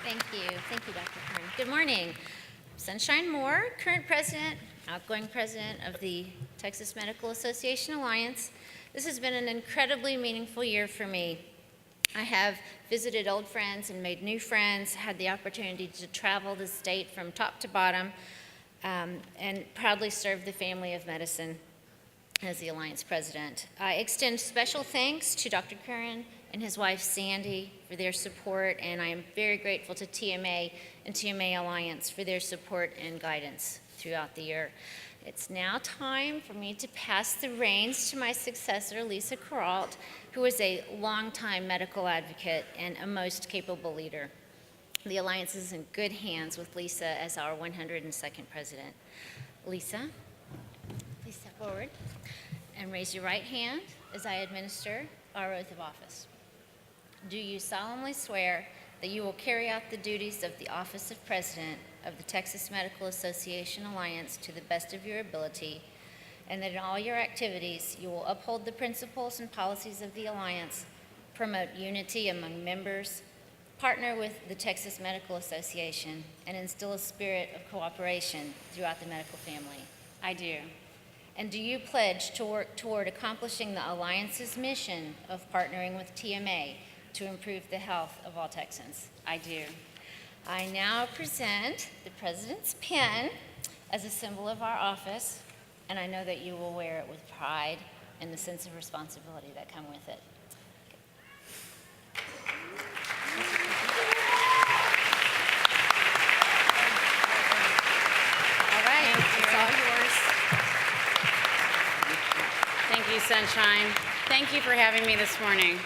Thank you, Dr. Kern. Good morning. Sunshine Moore, current president, outgoing president of the Texas Medical Association Alliance. This has been an incredibly meaningful year for me. I have visited old friends and made new friends, had the opportunity to travel the state from top to bottom, and proudly serve the family of medicine as the Alliance president. I extend special thanks to Dr. Curran and his wife Sandy for their support, and I am very grateful to TMA and TMA Alliance for their support and guidance throughout the year. It's now time for me to pass the reins to my successor, Lisa Queralt, who is a longtime medical advocate and a most capable leader. The Alliance is in good hands with Lisa as our 102nd president. Lisa, please step forward and raise your right hand as I administer our oath of office. Do you solemnly swear that you will carry out the duties of the office of president of the Texas Medical Association Alliance to the best of your ability, and that in all your activities you will uphold the principles and policies of the Alliance, promote unity among members, partner with the Texas Medical Association, and instill a spirit of cooperation throughout the medical family? I do. And do you pledge to work toward accomplishing the Alliance's mission of partnering with TMA to improve the health of all Texans? I do. I now present the President's pin as a symbol of our office, and I know that you will wear it with pride and the sense of responsibility that come with it. All right, it's all yours. Thank you, Sunshine. Thank you for having me this morning.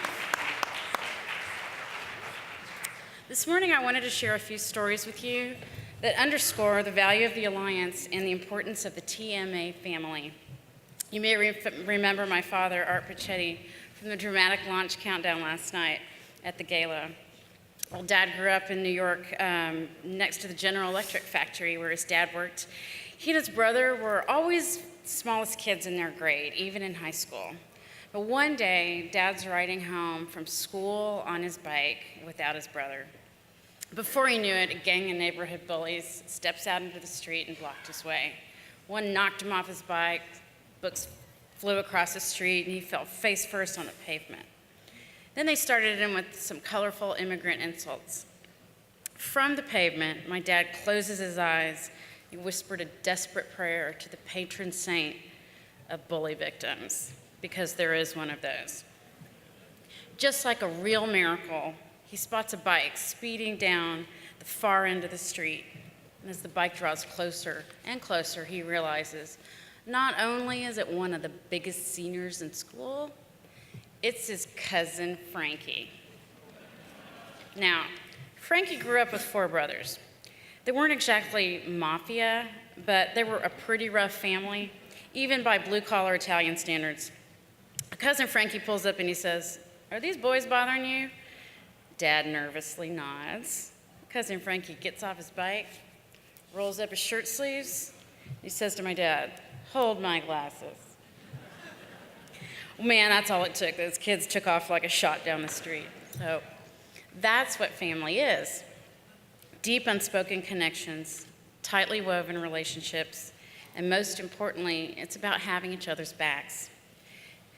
This morning I wanted to share a few stories with you that underscore the value of the Alliance and the importance of the TMA family. You may remember my father, Art Pachetti, from the dramatic launch countdown last night at the gala. Well, Dad grew up in New York next to the General Electric factory where his dad worked. He and his brother were always smallest kids in their grade, even in high school. But one day, Dad's riding home from school on his bike without his brother. Before he knew it, a gang of neighborhood bullies steps out into the street and blocked his way. One knocked him off his bike, books flew across the street, and he fell face first on the pavement. Then they started him with some colorful immigrant insults. From the pavement, my dad closes his eyes. He whispered a desperate prayer to the patron saint of bully victims, because there is one of those. Just like a real miracle, he spots a bike speeding down the far end of the street. And as the bike draws closer and closer, he realizes not only is it one of the biggest seniors in school, it's his cousin Frankie. Now, Frankie grew up with 4 brothers. They weren't exactly mafia, but they were a pretty rough family, even by blue-collar Italian standards. Cousin Frankie pulls up and he says, "Are these boys bothering you?" Dad nervously nods. Cousin Frankie gets off his bike, rolls up his shirt sleeves. He says to my dad, "Hold my glasses." Man, that's all it took. Those kids took off like a shot down the street. So that's what family is. Deep unspoken connections, tightly woven relationships, and most importantly, it's about having each other's backs.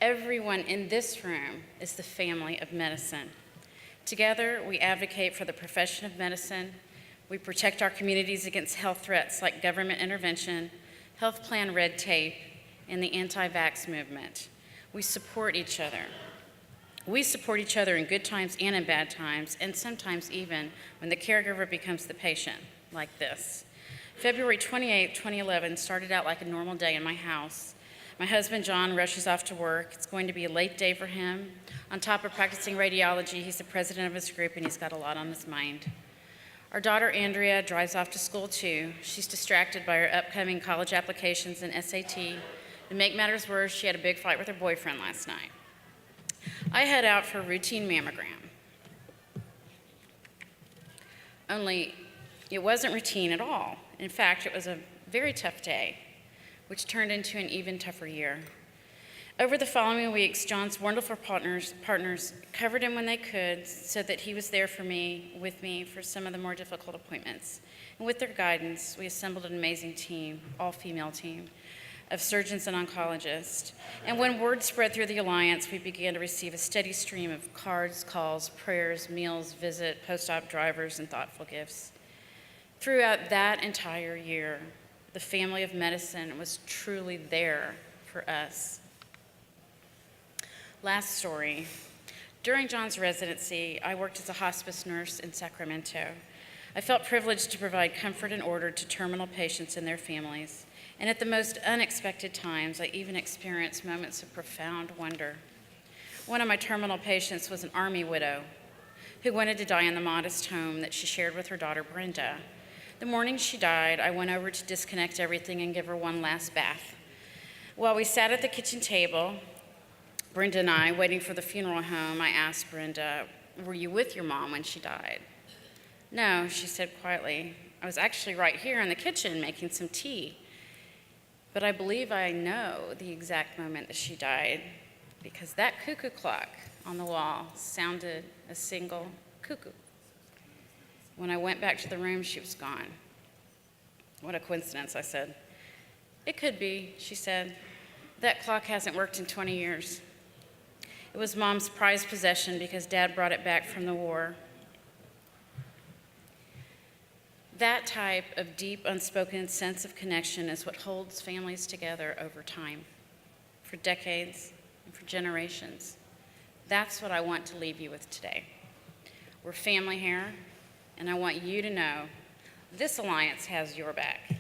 Everyone in this room is the family of medicine. Together, we advocate for the profession of medicine. We protect our communities against health threats like government intervention, health plan red tape, and the anti-vax movement. We support each other. We support each other in good times and in bad times, and sometimes even when the caregiver becomes the patient, like this. February 28, 2011 started out like a normal day in my house. My husband, John, rushes off to work. It's going to be a late day for him. On top of practicing radiology, he's the president of his group, and he's got a lot on his mind. Our daughter, Andrea, drives off to school, too. She's distracted by her upcoming college applications and SAT. To make matters worse, she had a big fight with her boyfriend last night. I head out for a routine mammogram. Only it wasn't routine at all. In fact, it was a very tough day, which turned into an even tougher year. Over the following weeks, John's wonderful partners covered him when they could so that he was there for me, with me, for some of the more difficult appointments. And with their guidance, we assembled an amazing team, all-female team, of surgeons and oncologists. And when word spread through the Alliance, we began to receive a steady stream of cards, calls, prayers, meals, visit, post-op drivers, and thoughtful gifts. Throughout that entire year, the family of medicine was truly there for us. Last story. During John's residency, I worked as a hospice nurse in Sacramento. I felt privileged to provide comfort and order to terminal patients and their families. And at the most unexpected times, I even experienced moments of profound wonder. One of my terminal patients was an Army widow who wanted to die in the modest home that she shared with her daughter, Brenda. The morning she died, I went over to disconnect everything and give her one last bath. While we sat at the kitchen table, Brenda and I, waiting for the funeral home, I asked Brenda, "Were you with your mom when she died?" "No," she said quietly. "I was actually right here in the kitchen making some tea. But I believe I know the exact moment that she died because that cuckoo clock on the wall sounded a single cuckoo. When I went back to the room, she was gone." "What a coincidence," I said. "It could be," she said. "That clock hasn't worked in 20 years. It was Mom's prized possession because Dad brought it back from the war." That type of deep, unspoken sense of connection is what holds families together over time, for decades and for generations. That's what I want to leave you with today. We're family here, and I want you to know this Alliance has your back.